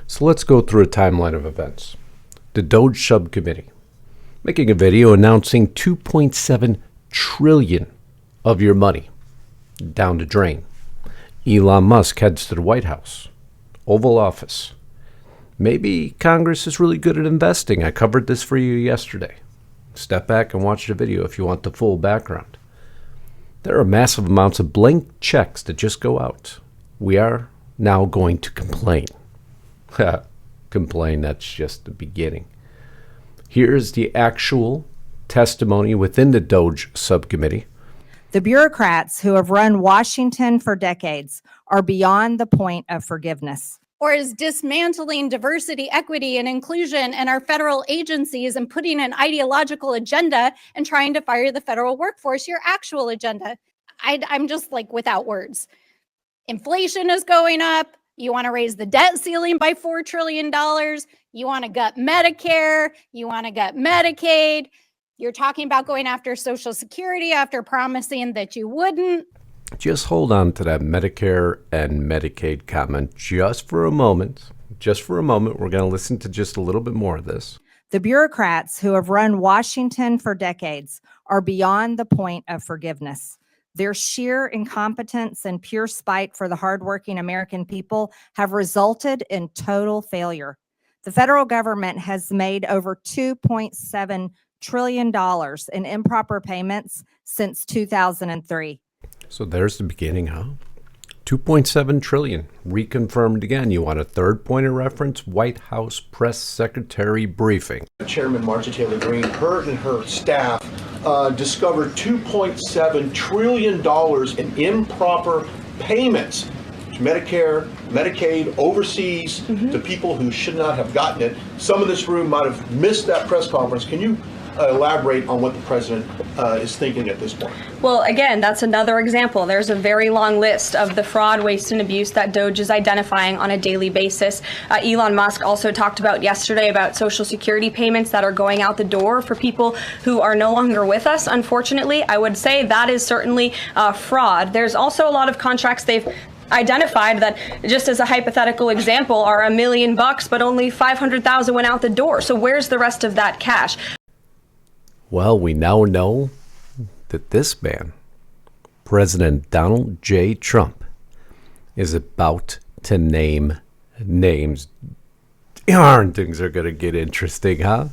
So let's go through a timeline of events. The Doge subcommittee making a video announcing 2.7 trillion of your money down the drain. Elon Musk heads to the White House, Oval Office. Maybe Congress is really good at investing. I covered this for you yesterday. Step back and watch the video if you want the full background. There are massive amounts of blank checks that just go out. We are now going to complain. Complain, that's just the beginning. Here's the actual testimony within the Doge subcommittee. The bureaucrats who have run Washington for decades are beyond the point of forgiveness. Or is dismantling diversity, equity, and inclusion in our federal agencies and putting an ideological agenda and trying to fire the federal workforce your actual agenda? I'm just like without words. Inflation is going up. You want to raise the debt ceiling by $4 trillion. You want to gut Medicare. You want to gut Medicaid. You're talking about going after Social Security after promising that you wouldn't. Just hold on to that Medicare and Medicaid comment just for a moment. Just for a moment. We're going to listen to just a little bit more of this. The bureaucrats who have run Washington for decades are beyond the point of forgiveness. Their sheer incompetence and pure spite for the hardworking American people have resulted in total failure. The federal government has made over $2.7 trillion in improper payments since 2003. So there's the beginning, huh? 2.7 trillion, reconfirmed again. You want a third point of reference? White House press secretary briefing. Chairman Marjorie Taylor Greene, her and her staff discovered $2.7 trillion in improper payments to Medicare, Medicaid, overseas, to people who should not have gotten it. Some of this room might have missed that press conference. Can you elaborate on what the president is thinking at this point? Well, again, that's another example. There's a very long list of the fraud, waste, and abuse that Doge is identifying on a daily basis. Elon Musk also talked about yesterday about Social Security payments that are going out the door for people who are no longer with us. Unfortunately, I would say that is certainly fraud. There's also a lot of contracts they've identified that, just as a hypothetical example, are $1 million, but only 500,000 went out the door. So where's the rest of that cash? Well, we now know that this man, President Donald J. Trump, is about to name names. Darn, things are going to get interesting, huh?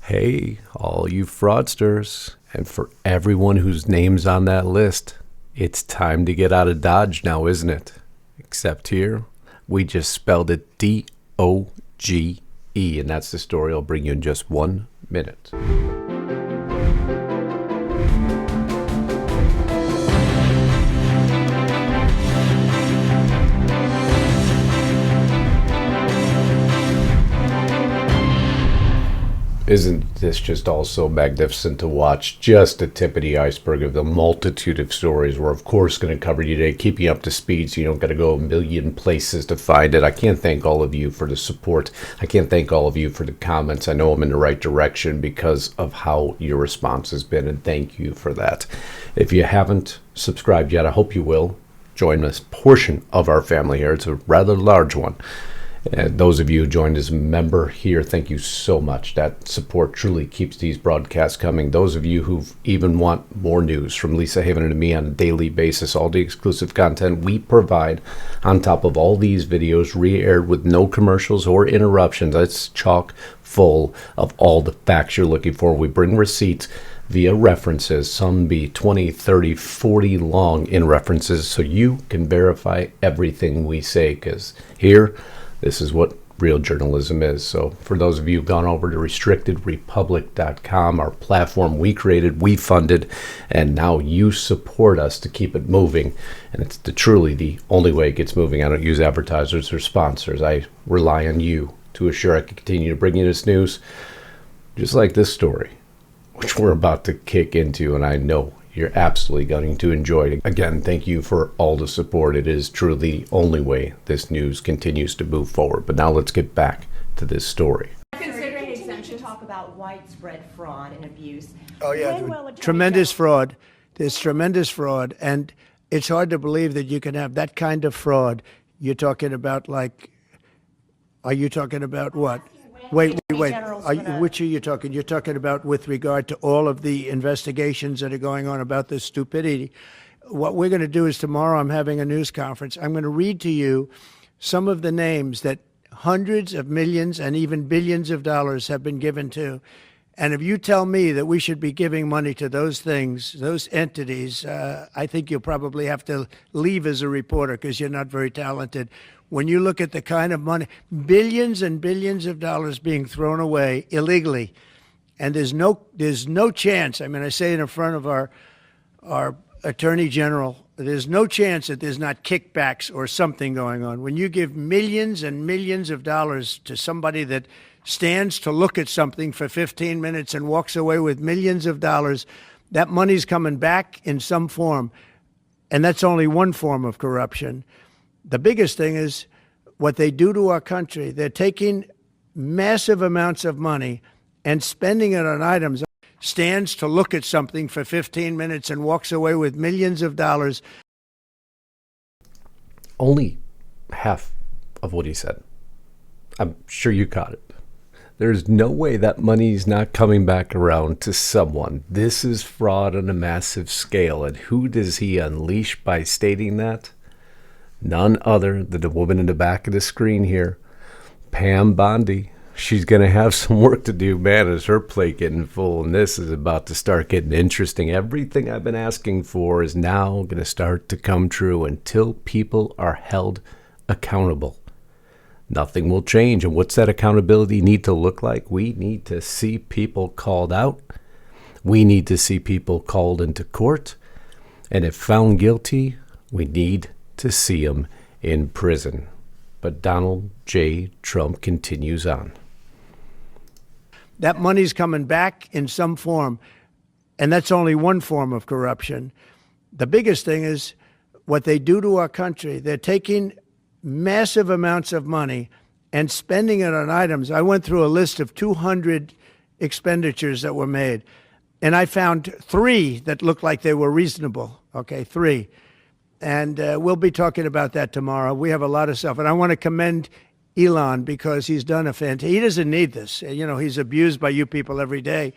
Hey, all you fraudsters, and for everyone whose name's on that list, it's time to get out of Dodge now, isn't it? Except here, we just spelled it D-O-G-E, and that's the story I'll bring you in just 1 minute. Isn't this just all so magnificent to watch? Just the tip of the iceberg of the multitude of stories we're, of course, going to cover today, keeping you up to speed so you don't got to go a million places to find it. I can't thank all of you for the support. I can't thank all of you for the comments. I know I'm in the right direction because of how your response has been, and thank you for that. If you haven't subscribed yet, I hope you will join this portion of our family here. It's a rather large one. And those of you who joined as a member here, thank you so much. That support truly keeps these broadcasts coming. Those of you who even want more news from Lisa Haven and me on a daily basis, all the exclusive content we provide on top of all these videos, re-aired with no commercials or interruptions. It's chock full of all the facts you're looking for. We bring receipts via references, some be 20, 30, 40 long in references, so you can verify everything we say, because here, this is what real journalism is. So for those of you who've gone over to restrictedrepublic.com, our platform we created, we funded, and now you support us to keep it moving. And it's truly the only way it gets moving. I don't use advertisers or sponsors. I rely on you to assure I can continue to bring you this news, just like this story, which we're about to kick into, and I know you're absolutely going to enjoy it. Again, thank you for all the support. It is truly the only way this news continues to move forward. But now let's get back to this story. Considering exemption, talk about widespread fraud and abuse. Oh yeah, tremendous fraud. There's tremendous fraud, and it's hard to believe that you can have that kind of fraud. You're talking about like Are you talking about what? Wait. General's gonna- Which are you talking? You're talking about with regard to all of the investigations that are going on about this stupidity. What we're going to do is tomorrow I'm having a news conference. I'm going to read to you some of the names that hundreds of millions and even billions of dollars have been given to. And if you tell me that we should be giving money to those things, those entities, I think you'll probably have to leave as a reporter because you're not very talented. When you look at the kind of money, billions and billions of dollars being thrown away illegally, and there's no chance. I mean, I say it in front of our Attorney General, there's no chance that there's not kickbacks or something going on. When you give millions and millions of dollars to somebody that stands to look at something for 15 minutes and walks away with millions of dollars, that money's coming back in some form. And that's only one form of corruption. The biggest thing is what they do to our country. They're taking massive amounts of money and spending it on items. Stands to look at something for 15 minutes and walks away with millions of dollars. Only half of what he said. I'm sure you caught it. There's no way that money's not coming back around to someone. This is fraud on a massive scale. And who does he unleash by stating that? None other than the woman in the back of the screen here, Pam Bondi. She's going to have some work to do, man, as her plate getting full. And this is about to start getting interesting. Everything I've been asking for is now going to start to come true until people are held accountable. Nothing will change. And what's that accountability need to look like? We need to see people called out. We need to see people called into court. And if found guilty, we need to see them in prison. But Donald J. Trump continues on. That money's coming back in some form, and that's only one form of corruption. The biggest thing is what they do to our country. They're taking massive amounts of money and spending it on items. I went through a list of 200 expenditures that were made, and I found 3 that looked like they were reasonable. Okay, 3. And we'll be talking about that tomorrow. We have a lot of stuff. And I want to commend Elon because he's done a fantastic. He doesn't need this. You know, he's abused by you people every day.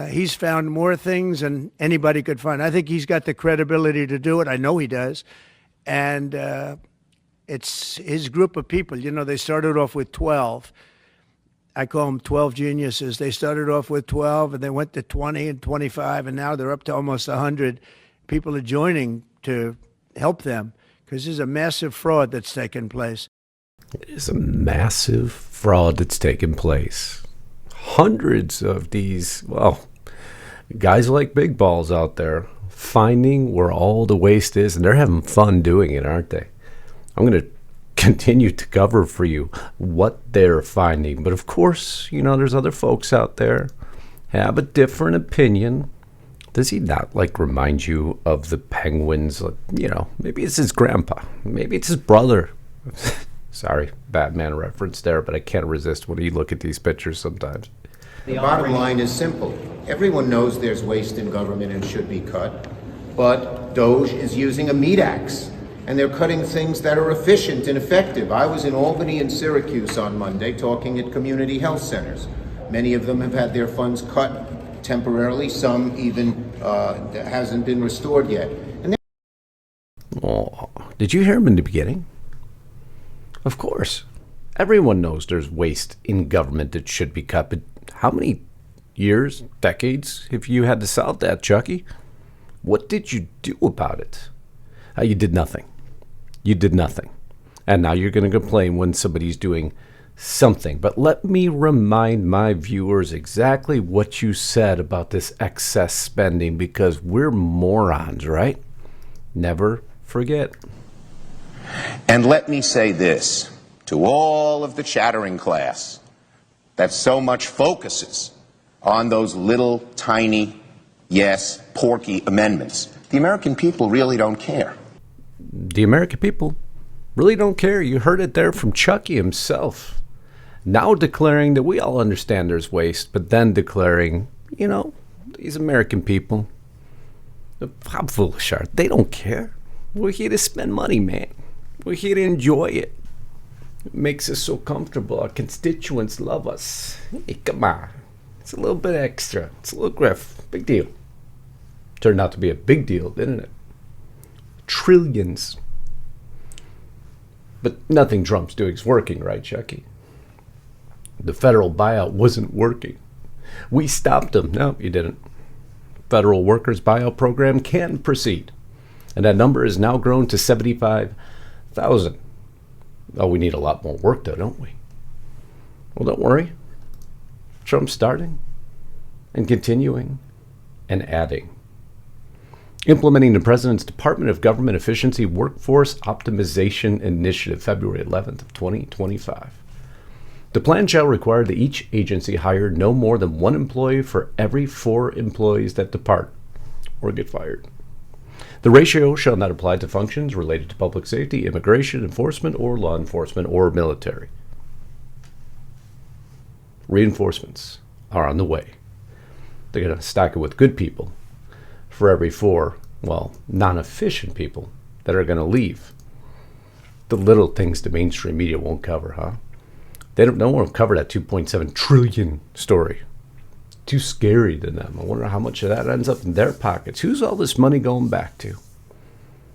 He's found more things than anybody could find. I think he's got the credibility to do it. I know he does. And it's his group of people. You know, they started off with 12. I call them 12 geniuses. They started off with 12, and they went to 20 and 25, and now they're up to almost 100. People are joining to help them because there's a massive fraud that's taken place. It is a massive fraud that's taken place. Hundreds of these, well, guys like big balls out there finding where all the waste is, and they're having fun doing it, aren't they? I'm going to continue to cover for you what they're finding. But of course, you know, there's other folks out there have a different opinion. Does he not remind you of the penguins? You know, maybe it's his grandpa. Maybe it's his brother. Sorry, Batman reference there, but I can't resist when you look at these pictures sometimes. The bottom line is simple. Everyone knows there's waste in government and should be cut, but Doge is using a meat axe, and they're cutting things that are efficient and effective. I was in Albany and Syracuse on Monday talking at community health centers. Many of them have had their funds cut temporarily. Some even that hasn't been restored yet. Oh, did you hear him in the beginning? Of course. Everyone knows there's waste in government that should be cut, but how many years, decades have you had to solve that, Chucky? What did you do about it? You did nothing. You did nothing. And now you're going to complain when somebody's doing something. But let me remind my viewers exactly what you said about this excess spending, because we're morons, right? Never forget. And let me say this to all of the chattering class that so much focuses on those little tiny, yes, porky amendments. The American people really don't care. The American people really don't care. You heard it there from Chucky himself. Now declaring that we all understand there's waste, but then declaring, you know, these American people, how foolish are they? They don't care. We're here to spend money, man. We're here to enjoy it. It makes us so comfortable. Our constituents love us. Hey, come on. It's a little bit extra. It's a little griff. Big deal. Turned out to be a big deal, didn't it? Trillions. But nothing Trump's doing is working, right, Chucky? The federal buyout wasn't working. We stopped him. No, you didn't. Federal workers buyout program can proceed. And that number has now grown to 75,000. Oh, we need a lot more work, though, don't we? Well, don't worry. Trump's starting and continuing and adding. Implementing the President's Department of Government Efficiency Workforce Optimization Initiative, February 11th of 2025. The plan shall require that each agency hire no more than one employee for every 4 employees that depart or get fired. The ratio shall not apply to functions related to public safety, immigration enforcement, or law enforcement, or military. Reinforcements are on the way. They're going to stack it with good people for every 4, non-efficient people that are going to leave. The little things the mainstream media won't cover, huh? They don't want to cover that 2.7 trillion story. Too scary to them. I wonder how much of that ends up in their pockets. Who's all this money going back to?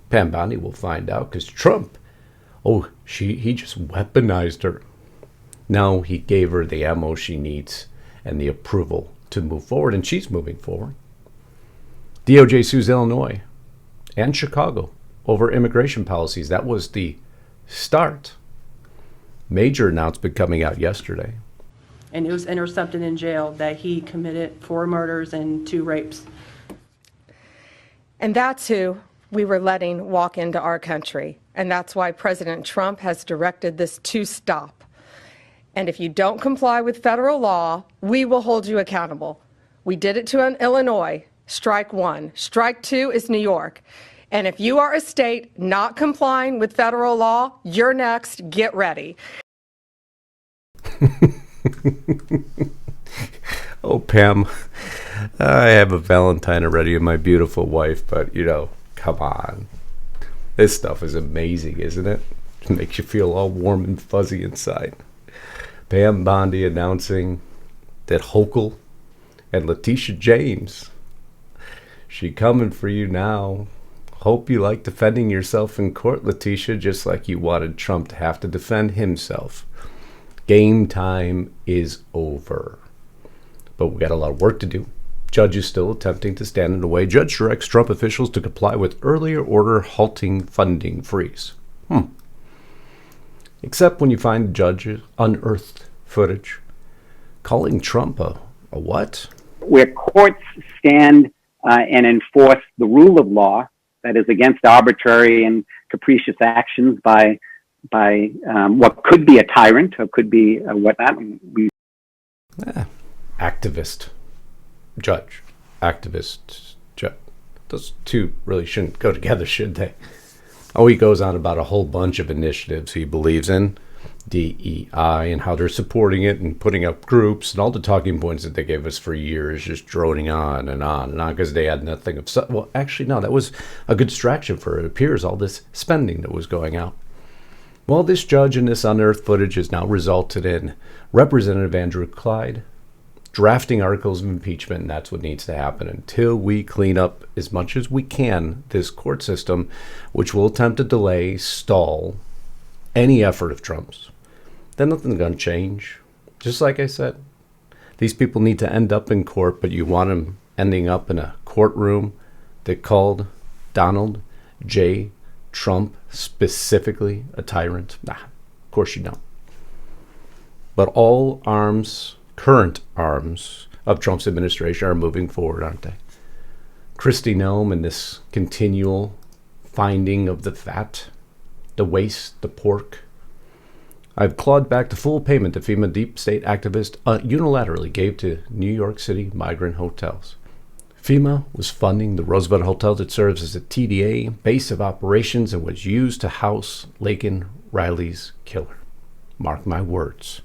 Pam Bondi will find out, because Trump, he just weaponized her. Now he gave her the ammo she needs and the approval to move forward, and she's moving forward. DOJ sues Illinois and Chicago over immigration policies. That was the start. Major announcement coming out yesterday. And it was intercepted in jail that he committed 4 murders and 2 rapes. And that's who we were letting walk into our country. And that's why President Trump has directed this to stop. And if you don't comply with federal law, we will hold you accountable. We did it to Illinois. Strike 1. Strike 2 is New York. And if you are a state not complying with federal law, you're next. Get ready. Oh, Pam, I have a Valentine already in my beautiful wife, but, come on. This stuff is amazing, isn't it? It makes you feel all warm and fuzzy inside. Pam Bondi announcing that Hochul and Letitia James, she coming for you now. Hope you like defending yourself in court, Letitia, just like you wanted Trump to have to defend himself. Game time is over. But we got a lot of work to do. Judge is still attempting to stand in the way. Judge directs Trump officials to comply with earlier order halting funding freeze. Except when you find judges unearthed footage calling Trump a what? Where courts stand and enforce the rule of law that is against arbitrary and capricious actions by what could be a tyrant or could be whatnot. Activist judge. Activist judge. Those two really shouldn't go together, should they? He goes on about a whole bunch of initiatives he believes in, DEI, and how they're supporting it and putting up groups and all the talking points that they gave us for years, just droning on and on and on because they had nothing of... Well, actually, no, that was a good distraction for, it appears, all this spending that was going out. Well, this judge and this unearthed footage has now resulted in Representative Andrew Clyde drafting articles of impeachment, and that's what needs to happen until we clean up as much as we can this court system, which will attempt to delay, stall any effort of Trump's. Then nothing's going to change. Just like I said, these people need to end up in court, but you want them ending up in a courtroom that called Donald J. Trump specifically a tyrant? Nah, of course you don't. But all arms, current arms of Trump's administration are moving forward, aren't they? Kristi Noem and this continual finding of the fat, the waste, the pork. I've clawed back the full payment the FEMA deep state activist unilaterally gave to New York City migrant hotels. FEMA was funding the Roosevelt Hotel that serves as a TDA base of operations and was used to house Laken Riley's killer. Mark my words.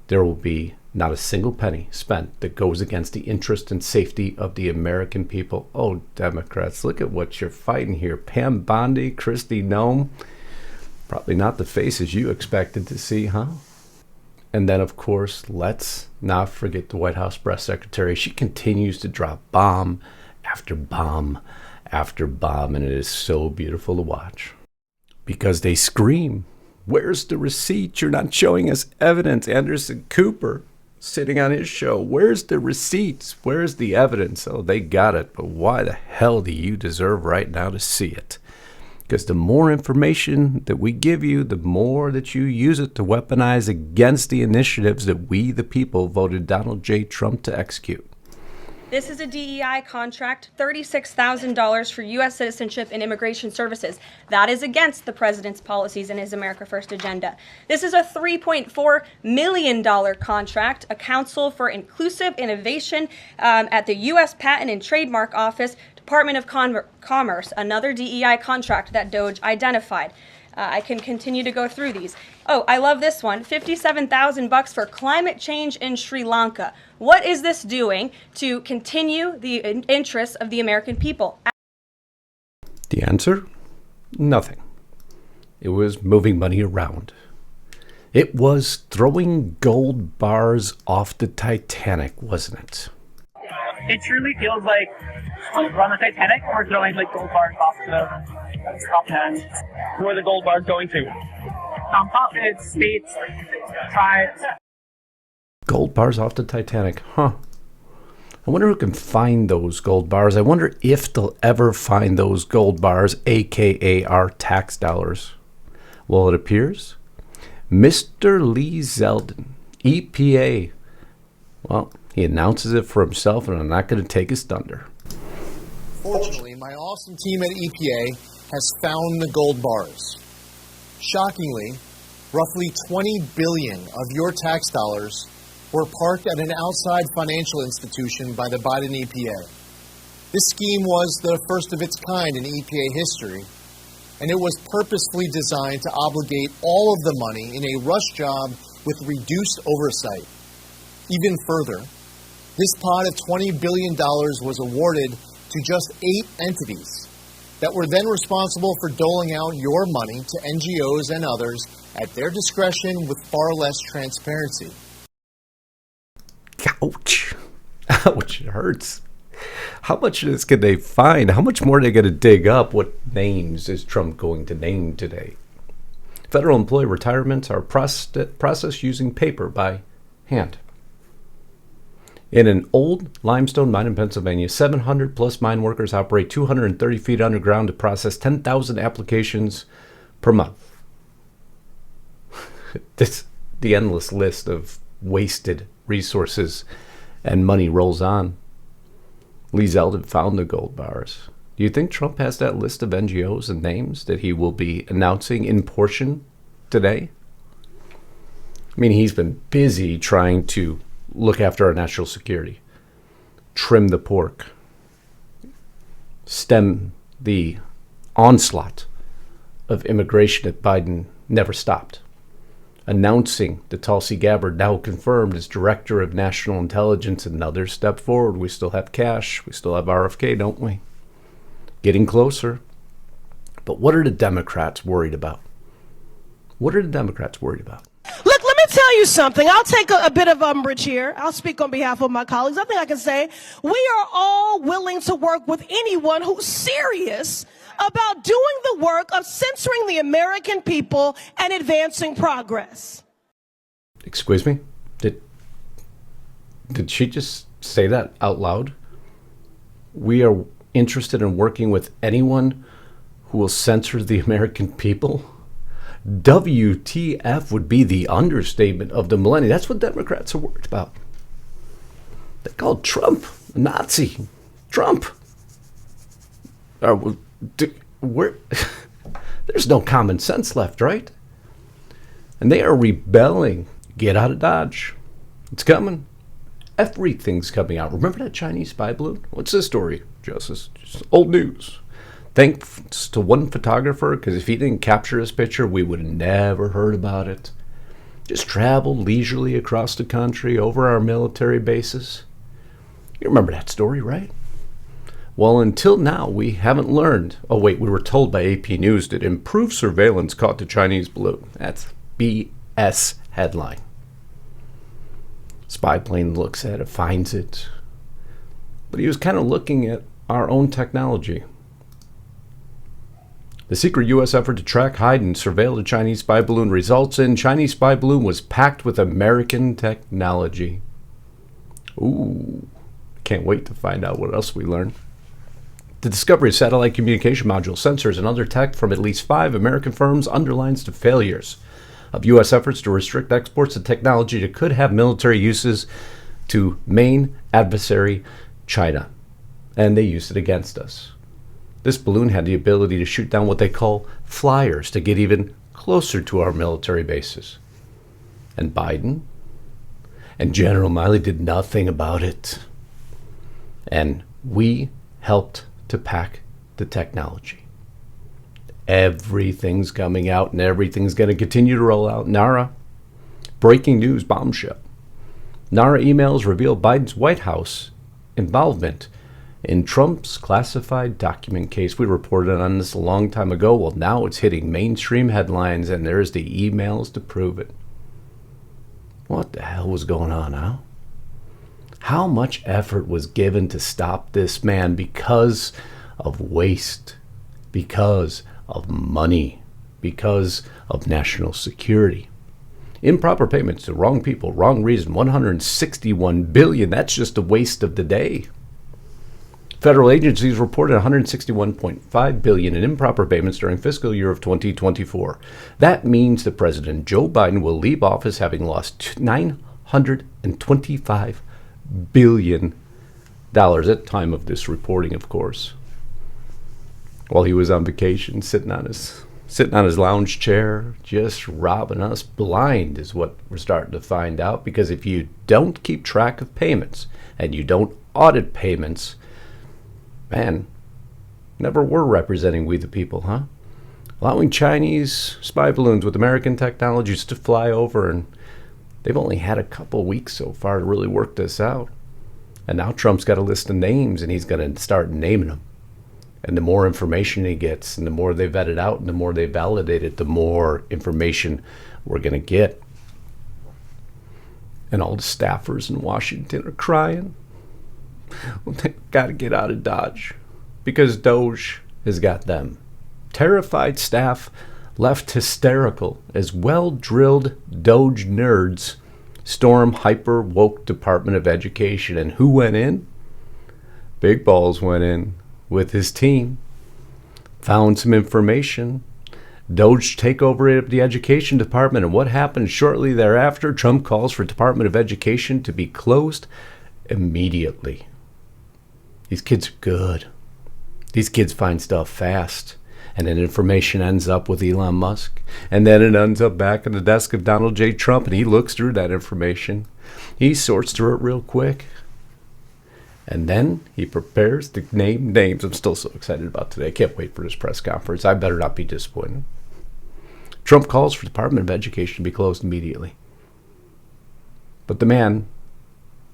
There will be not a single penny spent that goes against the interest and safety of the American people. Oh, Democrats, look at what you're fighting here. Pam Bondi, Kristi Noem. Probably not the faces you expected to see, huh? And then, of course, let's not forget the White House press secretary. She continues to drop bomb after bomb after bomb, and it is so beautiful to watch. Because they scream, "Where's the receipt? You're not showing us evidence." Anderson Cooper sitting on his show, "Where's the receipts? Where's the evidence?" Oh, they got it, but why the hell do you deserve right now to see it? Because the more information that we give you, the more that you use it to weaponize against the initiatives that we, the people, voted Donald J. Trump to execute. This is a DEI contract, $36,000 for U.S. citizenship and immigration services. That is against the president's policies and his America First agenda. This is a $3.4 million contract, a Council for Inclusive Innovation at the U.S. Patent and Trademark Office, Department of Commerce, another DEI contract that Doge identified. I can continue to go through these. Oh, I love this one. $57,000 for climate change in Sri Lanka. What is this doing to continue the interests of the American people? The answer? Nothing. It was moving money around. It was throwing gold bars off the Titanic, wasn't it? It truly feels like we're on the Titanic, we're throwing like gold bars off the top end. Where are the gold bars going to? Nonprofits, states, tribes. Gold bars off the Titanic, huh? I wonder who can find those gold bars. I wonder if they'll ever find those gold bars, aka our tax dollars. Well, it appears Mr. Lee Zeldin, EPA, well, he announces it for himself, and I'm not going to take his thunder. Fortunately, my awesome team at EPA has found the gold bars. Shockingly, roughly $20 billion of your tax dollars were parked at an outside financial institution by the Biden EPA. This scheme was the first of its kind in EPA history, and it was purposefully designed to obligate all of the money in a rush job with reduced oversight. Even further, this pot of $20 billion was awarded to just 8 entities that were then responsible for doling out your money to NGOs and others at their discretion with far less transparency. Ouch. Ouch, it hurts. How much of this can they find? How much more are they going to dig up? What names is Trump going to name today? Federal employee retirements are processed using paper by hand. In an old limestone mine in Pennsylvania, 700 plus mine workers operate 230 feet underground to process 10,000 applications per month. The endless list of wasted resources and money rolls on. Lee Zeldin found the gold bars. Do you think Trump has that list of NGOs and names that he will be announcing in portion today? I mean, he's been busy trying to look after our national security, trim the pork, stem the onslaught of immigration that Biden never stopped, announcing that Tulsi Gabbard, now confirmed as Director of National Intelligence, another step forward. We still have cash. We still have RFK, don't we? Getting closer. But what are the Democrats worried about? What are the Democrats worried about? Look, let me tell you something. I'll take a bit of umbrage here. I'll speak on behalf of my colleagues. I think I can say we are all willing to work with anyone who's serious about doing the work of censoring the American people and advancing progress. Excuse me? Did she just say that out loud? We are interested in working with anyone who will censor the American people? WTF would be the understatement of the millennium. That's what Democrats are worried about. They called Trump a Nazi. Trump. There's no common sense left, right? And they are rebelling. Get out of Dodge. It's coming. Everything's coming out. Remember that Chinese spy balloon? What's the story, Justus? Just old news. Thanks to one photographer, because if he didn't capture this picture, we would have never heard about it. Just traveled leisurely across the country over our military bases. You remember that story, right? Well, until now, we haven't learned. Oh, wait, we were told by AP News that improved surveillance caught the Chinese balloon. That's BS headline. Spy plane looks at it, finds it. But he was kind of looking at our own technology. The secret U.S. effort to track, hide, and surveil the Chinese spy balloon results in Chinese spy balloon was packed with American technology. Ooh, can't wait to find out what else we learn. The discovery of satellite communication modules, sensors, and other tech from at least 5 American firms underlines the failures of U.S. efforts to restrict exports of technology that could have military uses to main adversary China. And they used it against us. This balloon had the ability to shoot down what they call flyers to get even closer to our military bases. And Biden and General Milley did nothing about it. And we helped to pack the technology. Everything's coming out and everything's going to continue to roll out. NARA, breaking news, bombshell. NARA emails reveal Biden's White House involvement in Trump's classified document case. We reported on this a long time ago. Well, now it's hitting mainstream headlines, and there's the emails to prove it. What the hell was going on, huh? How much effort was given to stop this man because of waste, because of money, because of national security? Improper payments to wrong people, wrong reason, $161 billion. That's just a waste of the day. Federal agencies reported $161.5 billion in improper payments during fiscal year of 2024. That means that President Joe Biden will leave office having lost $925 billion at time of this reporting, of course. While he was on vacation, sitting on his lounge chair, just robbing us blind is what we're starting to find out. Because if you don't keep track of payments and you don't audit payments, man, never were representing we the people, huh? Allowing Chinese spy balloons with American technologies to fly over, and they've only had a couple weeks so far to really work this out. And now Trump's got a list of names, and he's going to start naming them. And the more information he gets, and the more they vet it out, and the more they validate it, the more information we're going to get. And all the staffers in Washington are crying. Well, they've got to get out of Dodge because Doge has got them. Terrified staff left hysterical as well-drilled Doge nerds storm hyper-woke Department of Education. And who went in? Big Balls went in with his team, found some information. Doge takeover of the Education Department. And what happened shortly thereafter? Trump calls for Department of Education to be closed immediately. These kids are good. These kids find stuff fast. And then information ends up with Elon Musk. And then it ends up back on the desk of Donald J. Trump. And he looks through that information. He sorts through it real quick. And then he prepares to name names. I'm still so excited about today. I can't wait for his press conference. I better not be disappointed. Trump calls for Department of Education to be closed immediately. But the man,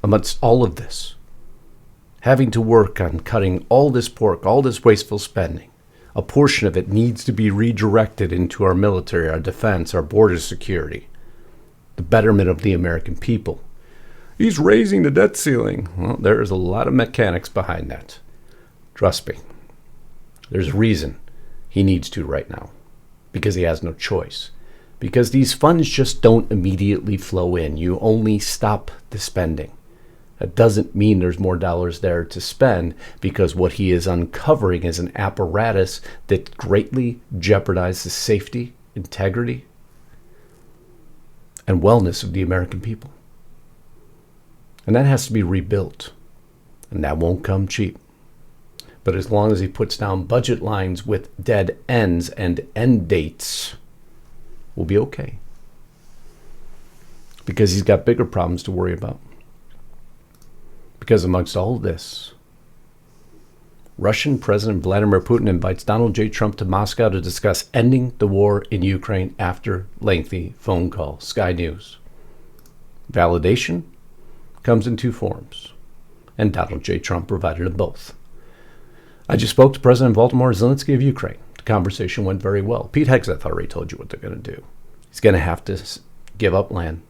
amidst all of this, having to work on cutting all this pork, all this wasteful spending, a portion of it needs to be redirected into our military, our defense, our border security, the betterment of the American people. He's raising the debt ceiling. Well, there's a lot of mechanics behind that. Trust me. There's a reason he needs to right now. Because he has no choice. Because these funds just don't immediately flow in. You only stop the spending. That doesn't mean there's more dollars there to spend, because what he is uncovering is an apparatus that greatly jeopardizes the safety, integrity, and wellness of the American people. And that has to be rebuilt. And that won't come cheap. But as long as he puts down budget lines with dead ends and end dates, we'll be okay. Because he's got bigger problems to worry about. Because amongst all of this, Russian President Vladimir Putin invites Donald J. Trump to Moscow to discuss ending the war in Ukraine after lengthy phone call. Sky News. Validation comes in two forms, and Donald J. Trump provided them both. I just spoke to President Volodymyr Zelensky of Ukraine. The conversation went very well. Pete Hegseth already told you what they're going to do. He's going to have to give up land.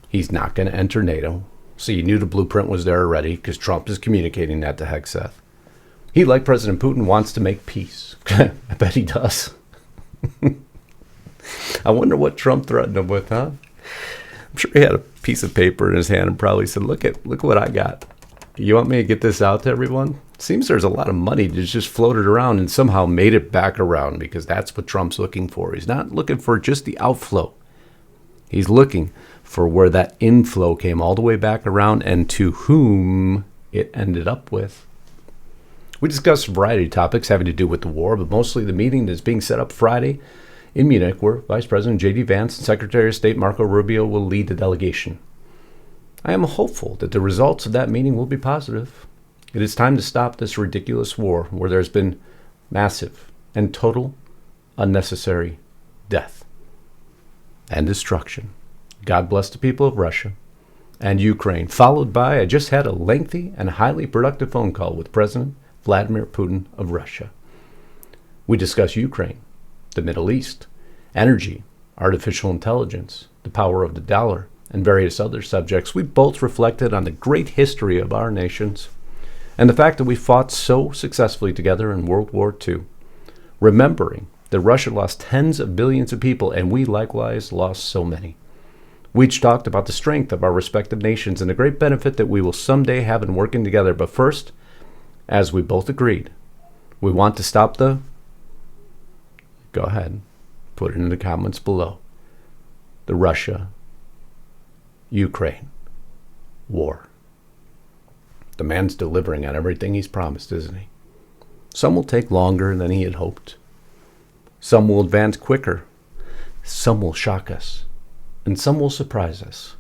He's not going to enter NATO. So you knew the blueprint was there already because Trump is communicating that to Hegseth. He, like President Putin, wants to make peace. I bet he does. I wonder what Trump threatened him with, huh? I'm sure he had a piece of paper in his hand and probably said, look what I got. You want me to get this out to everyone? Seems there's a lot of money that just floated around and somehow made it back around, because that's what Trump's looking for. He's not looking for just the outflow. He's looking for where that inflow came all the way back around and to whom it ended up with. We discussed a variety of topics having to do with the war, but mostly the meeting that's being set up Friday in Munich, where Vice President J.D. Vance and Secretary of State Marco Rubio will lead the delegation. I am hopeful that the results of that meeting will be positive. It is time to stop this ridiculous war where there's been massive and total unnecessary death and destruction. God bless the people of Russia and Ukraine, followed by, I just had a lengthy and highly productive phone call with President Vladimir Putin of Russia. We discuss Ukraine, the Middle East, energy, artificial intelligence, the power of the dollar, and various other subjects. We both reflected on the great history of our nations and the fact that we fought so successfully together in World War II, remembering that Russia lost tens of billions of people and we likewise lost so many. We each talked about the strength of our respective nations and the great benefit that we will someday have in working together. But first, as we both agreed, we want to stop the... Go ahead, put it in the comments below. The Russia-Ukraine war. The man's delivering on everything he's promised, isn't he? Some will take longer than he had hoped. Some will advance quicker. Some will shock us. And some will surprise us.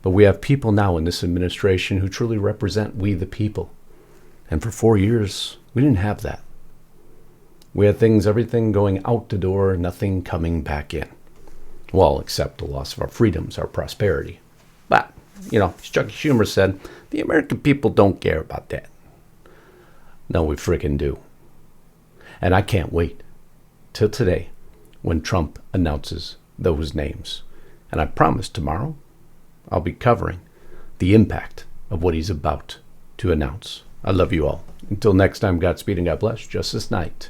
But we have people now in this administration who truly represent we the people. And for 4 years, we didn't have that. We had everything going out the door, nothing coming back in. Well, except the loss of our freedoms, our prosperity. But, as Chuck Schumer said, the American people don't care about that. No, we freaking do. And I can't wait till today when Trump announces those names. And I promise tomorrow I'll be covering the impact of what he's about to announce. I love you all. Until next time, Godspeed and God bless. Justus Knight,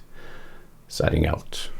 signing out.